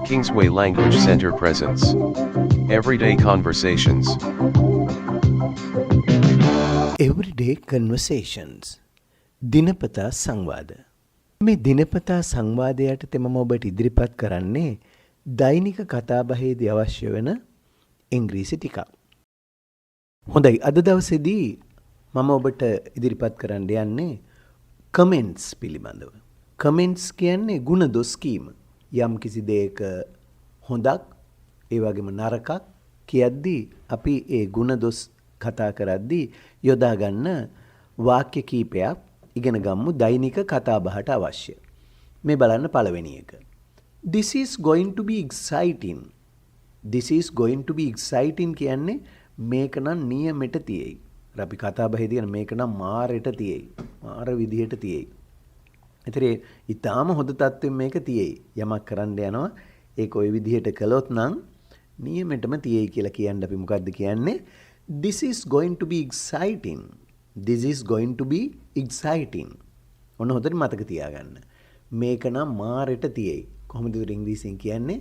Kingsway Language Center presents Everyday Conversations. Everyday Conversations දිනපතා සංවාද. මේ දිනපතා සංවාදයට තෙම ඔබට ඉදිරිපත් කරන්නේ දෛනික කතාබහේදී අවශ්‍ය වෙන ඉංග්‍රීසි ටිකක්. හොඳයි, අද දවසේදී මම ඔබට ඉදිරිපත් කරන්න යන්නේ කමෙන්ට්ස් පිළිබඳව. කමෙන්ට්ස් කියන්නේ ಗುಣ දොස් කීම. යම් කිසි දෙයක හොඳක් ඒ වගේම නරකක් කියද්දී අපි ඒ ಗುಣ දොස් කතා කරද්දී යොදා ගන්න වාක්‍ය කීපයක් ඉගෙන ගමු දෛනික කතාබහට අවශ්‍ය. මේ බලන්න පළවෙනි එක. This is going to be exciting. This is going to be exciting කියන්නේ මේක නම් නියමෙට තියෙයි. අපි කතාබහේදී කියන මේක නම් මාරෙට තියෙයි. මාර විදිහට තියෙයි. ඒතරේ ඊටාම හොඳ තත්ත්වෙන් මේක තියෙයි. යමක් කරන්න යනවා ඒක ওই විදිහට කළොත් නම් නියමෙටම තියෙයි කියලා කියන්න අපි මොකද්ද කියන්නේ? This is going to be exciting. This is going to be exciting. ඔන්න හොඳට මතක තියාගන්න. මේක නම් මාරෙට තියෙයි. කොහොමද ඒක ඉංග්‍රීසියෙන් කියන්නේ?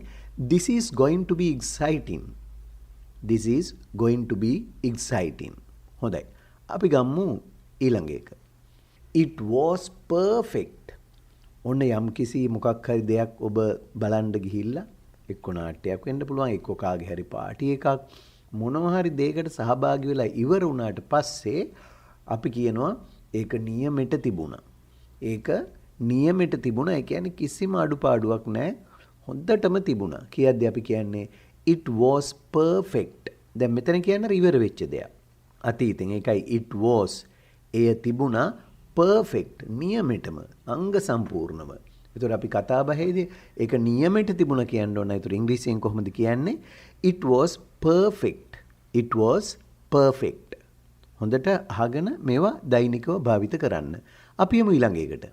This is going to be exciting. This is going to be exciting. හොඳයි. අපි ගමු ඊළඟ එක. It was perfect. ඔන්න යම් කිසි මොකක් හරි දෙයක් ඔබ බලන්න ගිහිල්ලා එක්ක නාට්‍යයක් වෙන්න පුළුවන් එක්ක කාගේ හරි පාටි එකක් මොනවා හරි දෙයකට සහභාගී වෙලා ඉවර වුණාට පස්සේ අපි කියනවා ඒක නියමෙට තිබුණා. ඒක නියමෙට තිබුණා. ඒ කියන්නේ කිසිම අඩුපාඩුවක් නැහැ. හොඳටම තිබුණා. කියද්දී අපි කියන්නේ it was perfect. දැන් මෙතන කියන්නේ ඉවර වෙච්ච දෙයක්. අතීතෙන් ඒකයි it was. එය තිබුණා perfect. නියමෙටම අංග සම්පූර්ණව. ඒතර අපි කතා බහේදී ඒක නියමෙට තිබුණා කියන්න ඕන. ඒතර ඉංග්‍රීසියෙන් කොහොමද කියන්නේ? it was perfect. it was perfect. හොඳට අහගෙන මේවා දෛනිකව භාවිත කරන්න. අපි යමු ඊළඟ එකට.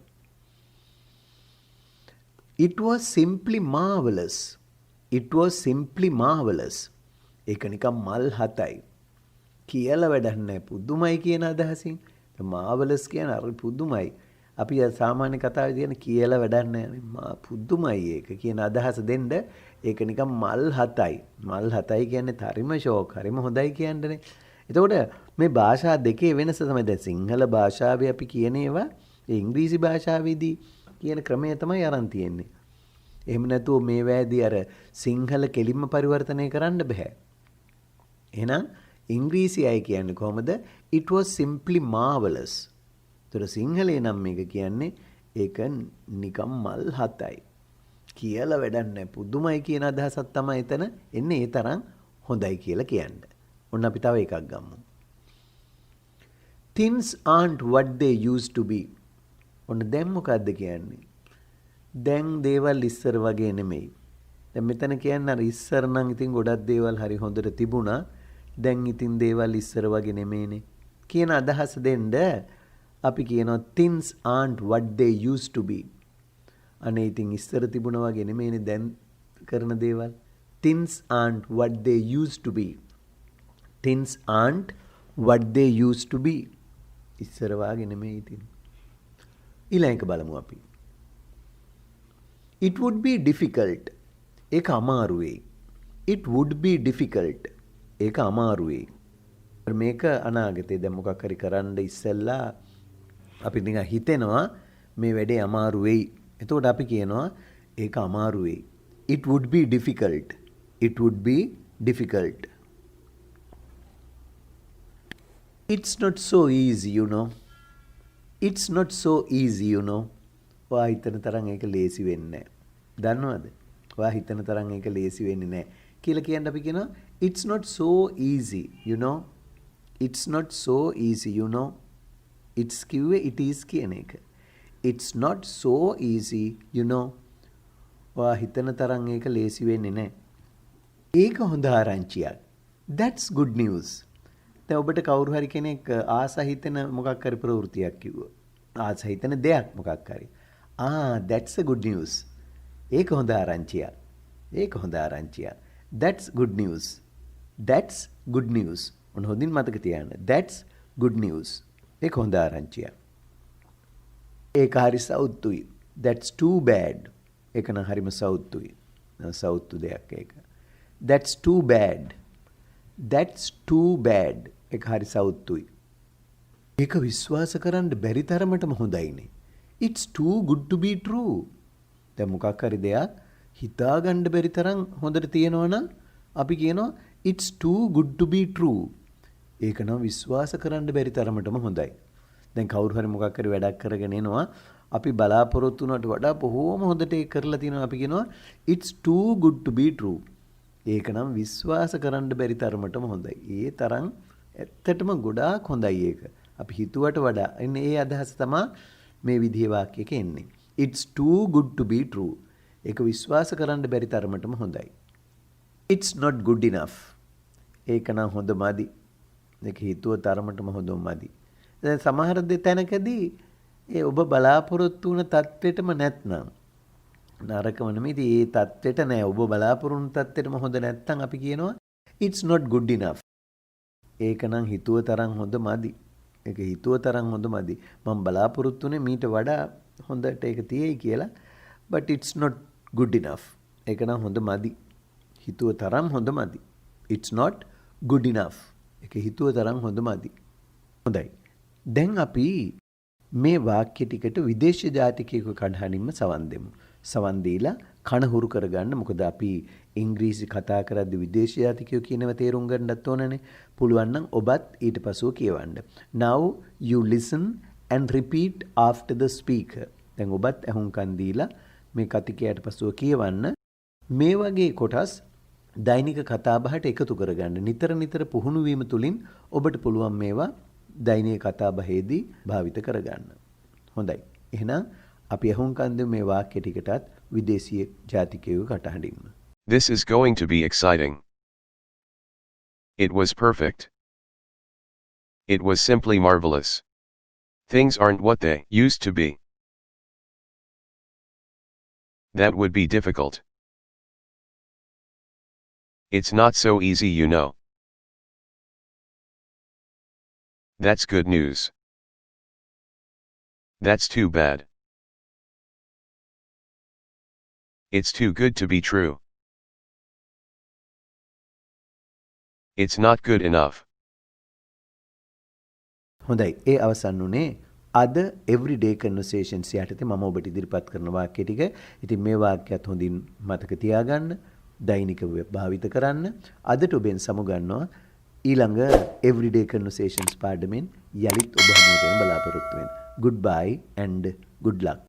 It was simply marvelous. It was simply marvelous. ඒක නිකන් මල් හතයි. කියලා වැඩක් නැහැ. පුදුමයි කියන අදහසින්. marvelous කියන අර පුදුමයි. අපි සාමාන්‍ය කතාවේ කියන කියලා වැඩක් නැහැ. පුදුමයි ඒක කියන අදහස දෙන්න ඒක නිකන් මල් හතයි. මල් හතයි කියන්නේ හරිම ෂෝක්. හරිම හොඳයි කියන්නේ. එතකොට මේ භාෂා දෙකේ වෙනස තමයි දැන් සිංහල භාෂාවේ අපි කියන ඒවා ඉංග්‍රීසි භාෂාවේදී කියන ක්‍රමය තමයි අරන් තියෙන්නේ. එහෙම නැතුව මේ වෑදී අර සිංහල කෙලින්ම පරිවර්තනය කරන්න බෑ. එහෙනම් ඉංග්‍රීසි අය කියන්නේ කොහොමද? It was simply marvelous. ඒතර සිංහලේ නම් මේක කියන්නේ ඒක නිකම් මල් හතයි. කියලා වැඩක් නැහැ. පුදුමයි කියන අදහසක් තමයි එතන එන්නේ. ඒ තරම් හොඳයි කියලා කියන්නේ. ඔන්න අපි තව එකක් ගමු. Things aren't what they used to be. ඔන්න දැන් මොකද්ද කියන්නේ? දැන් දේවල් ඉස්සර වගේ නෙමෙයි. දැන් මෙතන කියන්නේ අර ඉස්සර නම් ඉතින් ගොඩක් දේවල් හරි හොඳට තිබුණා. දැන් ඉතින් දේවල් ඉස්සර වගේ නෙමෙයිනේ. කියන අදහස දෙන්න අපි කියනවා things aren't what they used to be. අනේ ඉතින් ඉස්සර තිබුණා වගේ නෙමෙයිනේ දැන් කරන දේවල්. Things aren't what they used to be. Things aren't what they used to be. ඉස්සර වාගේ නෙමෙයි ඉතින්. ඊළඟ එක බලමු අපි. It would be difficult. ඒක අමාරු වෙයි. It would be difficult. ඒක අමාරු වෙයි. මේක අනාගතේ දැන් මොකක් හරි කරන්න ඉස්සෙල්ලා අපි නිකන් හිතෙනවා මේ වැඩේ අමාරු වෙයි. එතකොට අපි කියනවා ඒක අමාරු වෙයි. It would be difficult. It would be difficult. It's not so easy, you know. It's not so easy, you know. ඔයා හිතන තරම් ඒක ලේසි වෙන්නේ නැහැ. දන්නවද? ඔයා හිතන තරම් ඒක ලේසි වෙන්නේ නැහැ. කියලා කියන්න අපි කියනවා it's not so easy, you know. It's not so easy, you know. It's කිව්වේ it is කියන එක. It's not so easy, you know. ඔයා හිතන තරම් ඒක ලේසි වෙන්නේ නැහැ. ඒක හොඳ ආරංචියක්. That's good news. දැන් ඔබට කවුරු හරි කෙනෙක් ආස හිතෙන මොකක් හරි ප්‍රවෘත්තියක් කිව්වා. ආස හිතෙන දෙයක් මොකක් හරි. That's a good news. ඒක හොඳ ආරංචියක්. ඒක හොඳ ආරංචියක්. That's good news. That's good news. ඔන්න හොඳින් මතක තියාගන්න. That's good news. ඒක හොඳ ආරංචියක්. ඒක හරි සෞතුයි. That's too bad. ඒක නම් හරිම සෞතුයි. සෞතු දෙයක් ඒක. That's too bad. That's too bad. ඒක හරි සෞතුයි. ඒක විශ්වාස කරන්න බැරි තරමටම හොඳයිනේ. It's too good to be true. දැන් මොකක් හරි දෙයක් හිතා ගන්න බැරි තරම් හොඳට තියෙනවා නම් අපි කියනවා it's too good to be true. ඒක නම් විශ්වාස කරන්න බැරි තරමටම හොඳයි. දැන් කවුරු හරි මොකක් හරි වැඩක් කරගෙන එනවා අපි බලාපොරොත්තු වුණාට වඩා බොහෝම හොඳට ඒක කරලා තිනවා අපි කියනවා it's too good to be true. ඒක නම් විශ්වාස කරන්න බැරි තරමටම හොඳයි. ඒ තරම් ඇත්තටම ගොඩාක් හොඳයි ඒක. අපි හිතුවට වඩා එන්නේ ඒ අදහස තමයි මේ විදිහේ වාක්‍යයක එන්නේ. It's too good to be true. ඒක විශ්වාස කරන්න බැරි තරමටම හොඳයි. It's not good enough. ඒක නම් හොඳ මදි. ඒක හිතුව තරමටම හොඳ මදි. දැන් සමහර දෙතැනකදී ඒ ඔබ බලාපොරොත්තු වුණ තත්ත්වෙටම නැත්නම් නරකම නෙමෙයි. ඉතින් ඒ තත්ත්වෙට නෑ. ඔබ බලාපොරොත්තු වුණ තත්ත්වෙටම හොඳ නැත්නම් අපි කියනවා it's not good enough. ඒක නම් හිතුව තරම් හොඳ මදි. ඒක හිතුව තරම් හොඳ මදි. මම බලාපොරොත්තු වෙන්නේ මීට වඩා හොඳට ඒක තියෙයි කියලා. but it's not good enough. ඒක නම් හොඳ මදි. හිතුව තරම් හොඳ මදි. it's not good enough. ඒක හිතුව තරම් හොඳ මදි. හොඳයි. දැන් අපි මේ වාක්‍ය ටිකට විදේශ ජාතිකයෙකු කණ්ඩායමින්ම සවන් දෙමු. සවන් දීලා කන හුරු කරගන්න. මොකද අපි ඉංග්‍රීසි කතා කරද්දී විදේශ ජාතිකයෝ කියනවා තේරුම් ගන්නත් ඕනනේ. පුළුවන් නම් ඔබත් ඊට පසුව කියවන්න. Now you listen and repeat after the speaker. දැන් ඔබත් අහුම්කන් දීලා මේ කතිකයට පසුව කියවන්න. මේ වගේ කොටස් දෛනික කතාබහට එකතු කරගන්න. නිතර නිතර පුහුණු වීම තුළින් ඔබට පුළුවන් මේවා දෛනික කතාබහේදී භාවිත කරගන්න. හොඳයි. එහෙනම් අපි අහුම්කන් දෙමු මේ වාක්‍ය ටිකටත් විදේශීය ජාතිකයෙකු කටහඬින්ම. This is going to be exciting. It was perfect. It was simply marvelous. Things aren't what they used to be. That would be difficult. It's not so easy, you know. That's good news. That's too bad. It's too good to be true. It's not good enough. හොඳයි. ඒ අවසන් උනේ අද everyday conversations යටතේ මම ඔබට ඉදිරිපත් කරන වාක්‍ය ටික. ඉතින් මේ වාක්‍යයත් හොඳින් මතක තියාගන්න. දෛනිකව භාවිත කරන්න. අදට ඔබෙන් සමුගන්නවා ඊළඟ everyday conversations පාඩමෙන් යලිත් ඔබ හමුවට බලාපොරොත්තු වෙන්න. Goodbye and good luck.